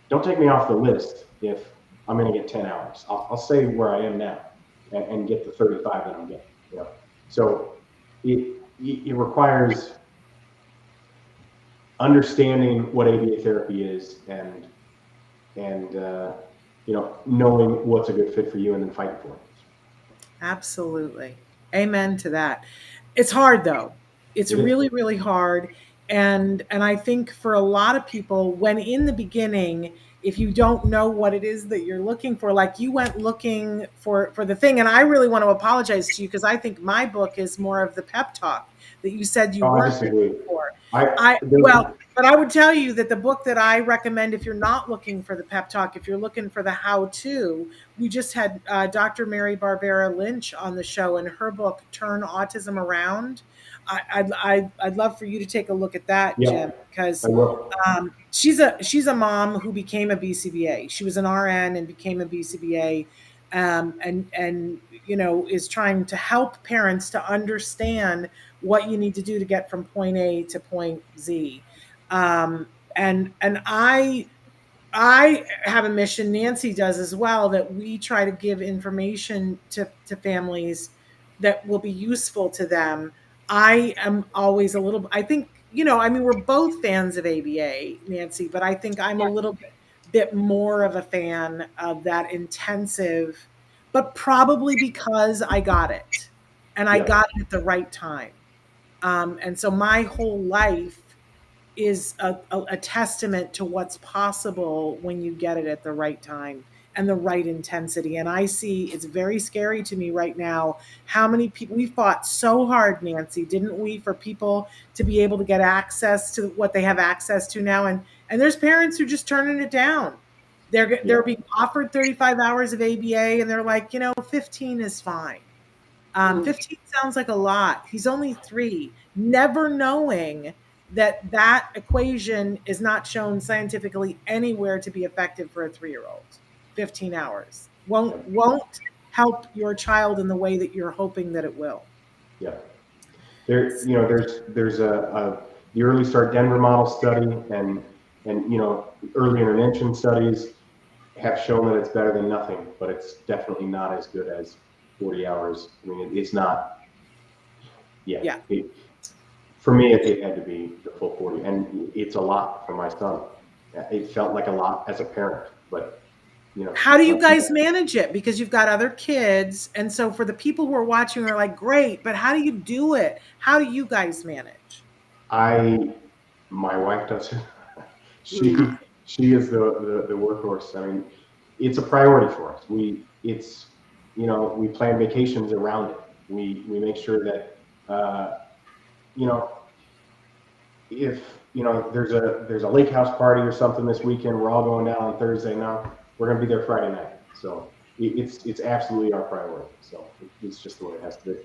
Don't take me off the list if I'm going to get 10 hours. I'll stay where I am now and get the 35 that I'm getting. So it requires understanding what ABA therapy is and knowing what's a good fit for you and then fighting for it. Absolutely. Amen to that. It's hard though. It's really, really hard. And I think for a lot of people, when in the beginning, if you don't know what it is that you're looking for, like you went looking for the thing, and I really want to apologize to you because I think my book is more of the pep talk that you said you weren't looking for. But I would tell you that the book that I recommend, if you're not looking for the pep talk, if you're looking for the how-to, we just had Dr. Mary Barbara Lynch on the show, and her book, Turn Autism Around. I'd love for you to take a look at that, Jim, because she's a mom who became a BCBA. She was an RN and became a BCBA, and is trying to help parents to understand what you need to do to get from point A to point Z. And I have a mission, Nancy does as well, that we try to give information to families that will be useful to them. I am always I think, we're both fans of ABA, Nancy, but I think I'm a little bit more of a fan of that intensive, but probably because I got it and I got it at the right time. And so my whole life is a testament to what's possible when you get it at the right time and the right intensity. And I see, it's very scary to me right now, how many people, we fought so hard, Nancy, didn't we, for people to be able to get access to what they have access to now. And there's parents who are just turning it down. They're being offered 35 hours of ABA and they're like, 15 is fine. 15 sounds like a lot. He's only 3, never knowing that equation is not shown scientifically anywhere to be effective for a 3-year-old. 15 hours won't help your child in the way that you're hoping that it will. Yeah. There's the early start Denver model study and early intervention studies have shown that it's better than nothing, but it's definitely not as good as 40 hours. I mean, it's not. Yeah. For me, it had to be the full 40, and it's a lot for my son. It felt like a lot as a parent, but How do you guys manage it? Because you've got other kids, and so for the people who are watching are like, great, but how do you do it? How do you guys manage? My wife does it. She is the workhorse. I mean, it's a priority for us. We plan vacations around it. We make sure that if there's a lake house party or something this weekend, we're all going down on Thursday. Now we're going to be there Friday night. So it's absolutely our priority. So it's just the way it has to be.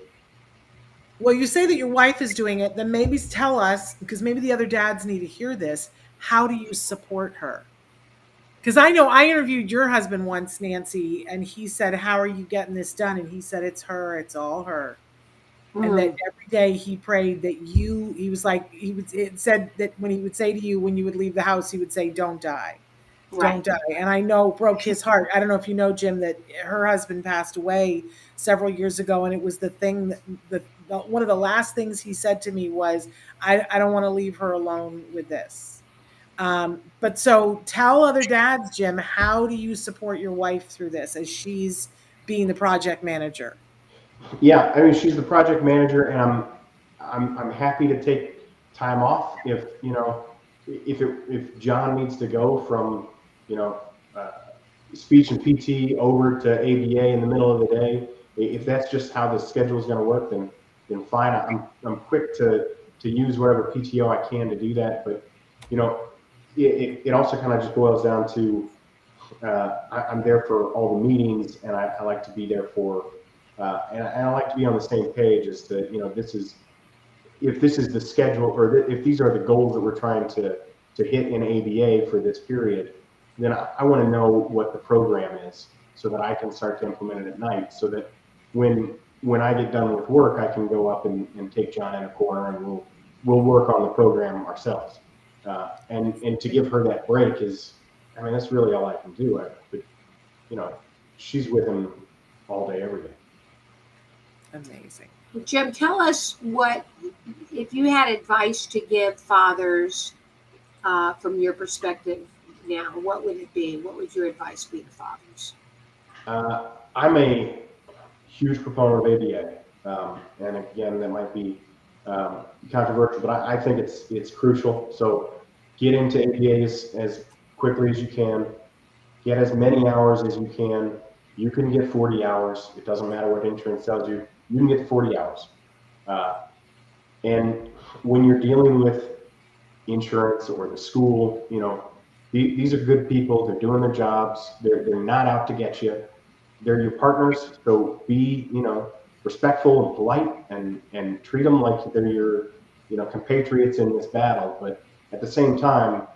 Well, you say that your wife is doing it, then maybe tell us, because maybe the other dads need to hear this. How do you support her? Because I know I interviewed your husband once, Nancy, and he said, how are you getting this done? And he said, it's her, it's all her. And that every day he prayed that it said that when he would say to you, when you would leave the house, he would say, don't die. Right. Don't die. And I know broke his heart. I don't know if you know, Jim, that her husband passed away several years ago. And it was the thing that one of the last things he said to me was, I don't want to leave her alone with this. But so tell other dads, Jim, how do you support your wife through this as she's being the project manager? Yeah, I mean, she's the project manager, and I'm happy to take time off if if John needs to go from you know uh, speech and PT over to ABA in the middle of the day. If that's just how the schedule is going to work, then fine. I'm quick to use whatever PTO I can to do that. But you know, it also kind of just boils down to I'm there for all the meetings, and I like to be there for, and I like to be on the same page as to, this is, if this is the schedule, or if these are the goals that we're trying to hit in ABA for this period, then I want to know what the program is so that I can start to implement it at night, so that when I get done with work, I can go up and take John in a corner, and we'll work on the program ourselves. And to give her that break is, I mean, that's really all I can do. But she's with him all day, every day. Amazing. Jim, tell us if you had advice to give fathers from your perspective now, what would it be? What would your advice be to fathers? I'm a huge proponent of ABA. And again, that might be controversial, but I think it's crucial. So get into ABA as quickly as you can. Get as many hours as you can. You can get 40 hours. It doesn't matter what insurance tells you. You can get 40 hours. And when you're dealing with insurance or the school, these are good people. They're doing their jobs. They're not out to get you. They're your partners. So be, respectful and polite, and treat them like they're your, compatriots in this battle. But at the same time,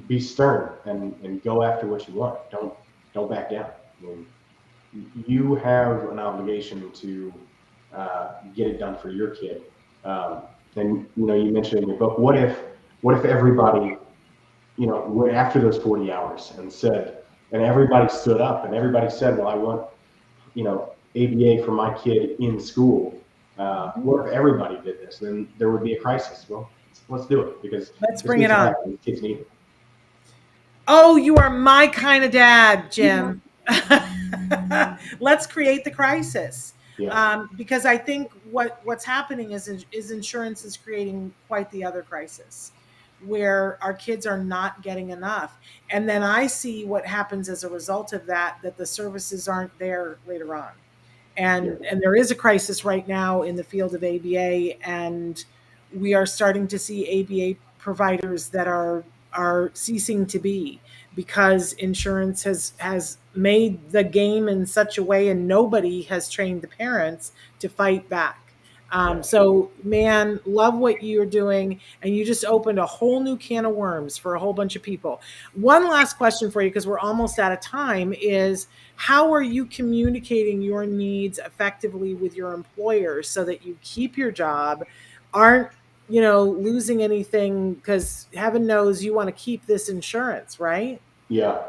be stern and go after what you want. Don't back down. I mean, you have an obligation to get it done for your kid. And you mentioned in your book, what if everybody, went after those 40 hours and everybody stood up and everybody said, well, I want, ABA for my kid in school. What if everybody did this? Then there would be a crisis. Well, let's do it, because let's bring it on. These kids need it. Oh, you are my kind of dad, Jim. Let's create the crisis. Yeah. Because I think what's happening is insurance is creating quite the other crisis, where our kids are not getting enough. And then I see what happens as a result of that the services aren't there later on. And there is a crisis right now in the field of ABA, and we are starting to see ABA providers that are ceasing to be, because insurance has made the game in such a way, and nobody has trained the parents to fight back. So, man, love what you're doing, and you just opened a whole new can of worms for a whole bunch of people. One last question for you, because we're almost out of time, is how are you communicating your needs effectively with your employers so that you keep your job, aren't losing anything, because heaven knows you want to keep this insurance, right? Yeah.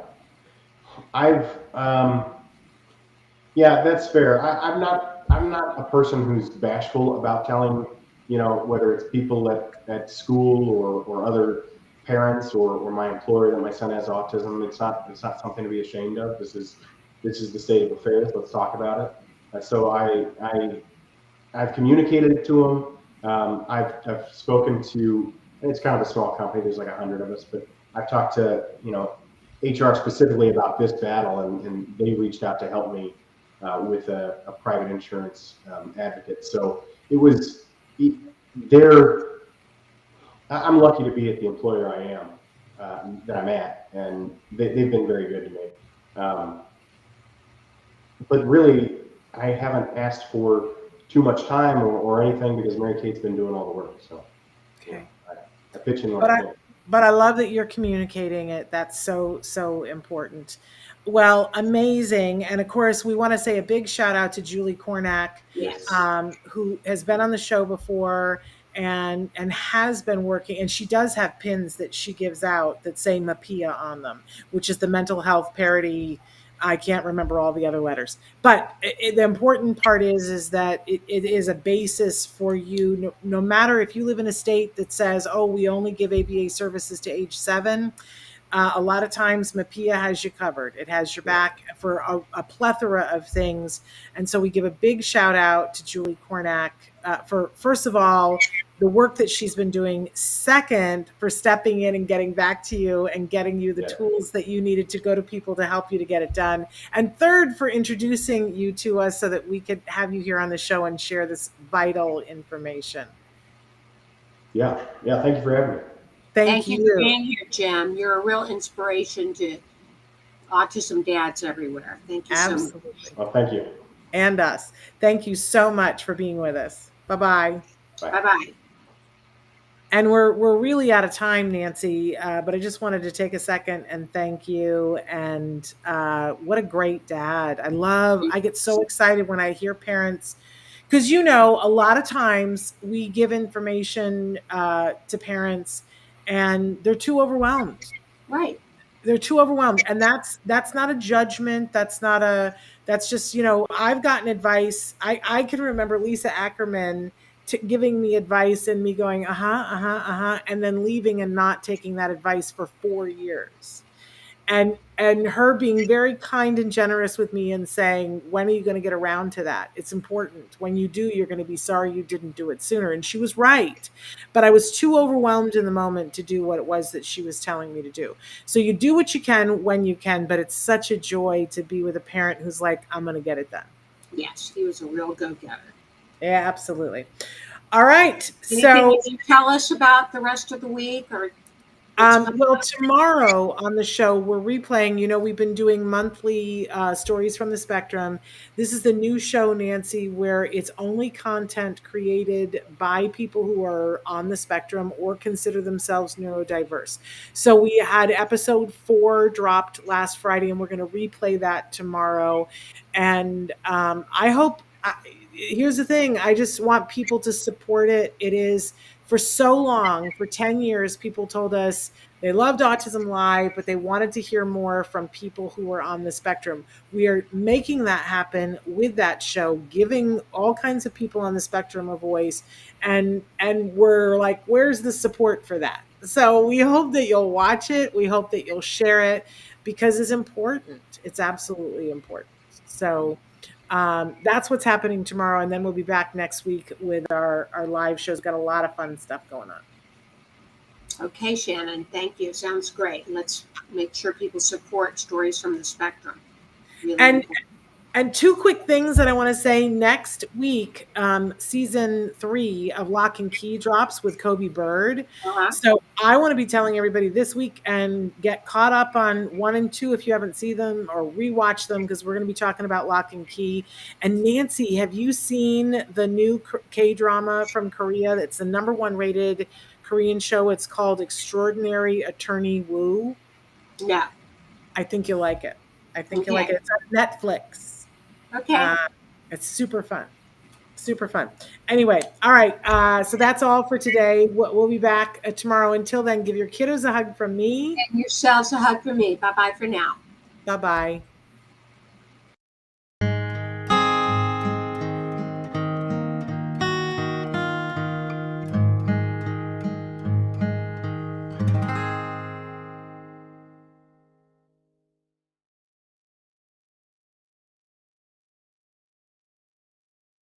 Yeah, that's fair. I'm not a person who's bashful about telling, whether it's people at school or other parents or my employer, that my son has autism. It's not something to be ashamed of. This is the state of affairs. Let's talk about it. So I've communicated it to him. I've spoken to, and it's kind of a small company. There's like 100 of us, but I've talked to, HR specifically about this battle, and they reached out to help me with a private insurance advocate. So I'm lucky to be at the employer I am, that I'm at, and they've been very good to me. But really, I haven't asked for too much time or anything, because Mary Kate's been doing all the work. So okay, I pitch in what I can. But I love that you're communicating it. That's so important. Well, amazing. And of course, we want to say a big shout out to Julie Cornack, Yes. Who has been on the show before and has been working. And she does have pins that she gives out that say MAPIA on them, which is the mental health parity I can't remember all the other letters, but the important part is that it is a basis for you. No matter if you live in a state that says, "Oh, we only give ABA services to age 7," a lot of times MAPIA has you covered. It has your back for a plethora of things. And so we give a big shout out to Julie Cornack for, first of all, the work that she's been doing. Second, for stepping in and getting back to you and getting you the tools that you needed to go to people to help you to get it done. And third, for introducing you to us so that we could have you here on the show and share this vital information. Yeah. Thank you for having me. Thank you for being here, Jim. You're a real inspiration to autism dads everywhere. Thank you so much. Well, thank you. And us. Thank you so much for being with us. Bye-bye. Bye-bye. And we're really out of time, Nancy, but I just wanted to take a second and thank you. And what a great dad. I get so excited when I hear parents, because, a lot of times we give information to parents and they're too overwhelmed. Right. They're too overwhelmed. And that's not a judgment. That's just, I've gotten advice. I can remember Lisa Ackerman giving me advice and me going, and then leaving and not taking that advice for 4 years. And her being very kind and generous with me and saying, when are you going to get around to that? It's important. When you do, you're going to be sorry you didn't do it sooner. And she was right. But I was too overwhelmed in the moment to do what it was that she was telling me to do. So you do what you can when you can, but it's such a joy to be with a parent who's like, I'm going to get it done. Yes, he was a real go-getter. Yeah, absolutely. All right. Anything you can tell us about the rest of the week? Or well, tomorrow on the show, we're replaying, we've been doing monthly stories from the spectrum. This is the new show, Nancy, where it's only content created by people who are on the spectrum or consider themselves neurodiverse. So we had episode 4 dropped last Friday, and we're going to replay that tomorrow. And I hope, here's the thing, I just want people to support it. It is, for so long, for 10 years, people told us they loved Autism Live, but they wanted to hear more from people who were on the spectrum. We are making that happen with that show, giving all kinds of people on the spectrum a voice. And we're like, where's the support for that? So we hope that you'll watch it. We hope that you'll share it, because it's important. It's absolutely important. So that's what's happening tomorrow. And then we'll be back next week with our live shows. Got a lot of fun stuff going on. Okay, Shannon, thank you. Sounds great. Let's make sure people support Stories from the Spectrum. Really and 2 quick things that I want to say. Next week, season 3 of Lock and Key drops with Kobe Bird. So I want to be telling everybody this week and get caught up on 1 and 2 if you haven't seen them, or rewatch them, because we're going to be talking about Lock and Key. And Nancy, have you seen the new K-drama from Korea? It's the #1 rated Korean show. It's called Extraordinary Attorney Woo. No. I think you'll like it. You'll like it. It's on Netflix. Okay. It's super fun. Super fun. Anyway, all right. So that's all for today. We'll be back tomorrow. Until then, give your kiddos a hug from me. And yourselves a hug from me. Bye-bye for now. Bye-bye.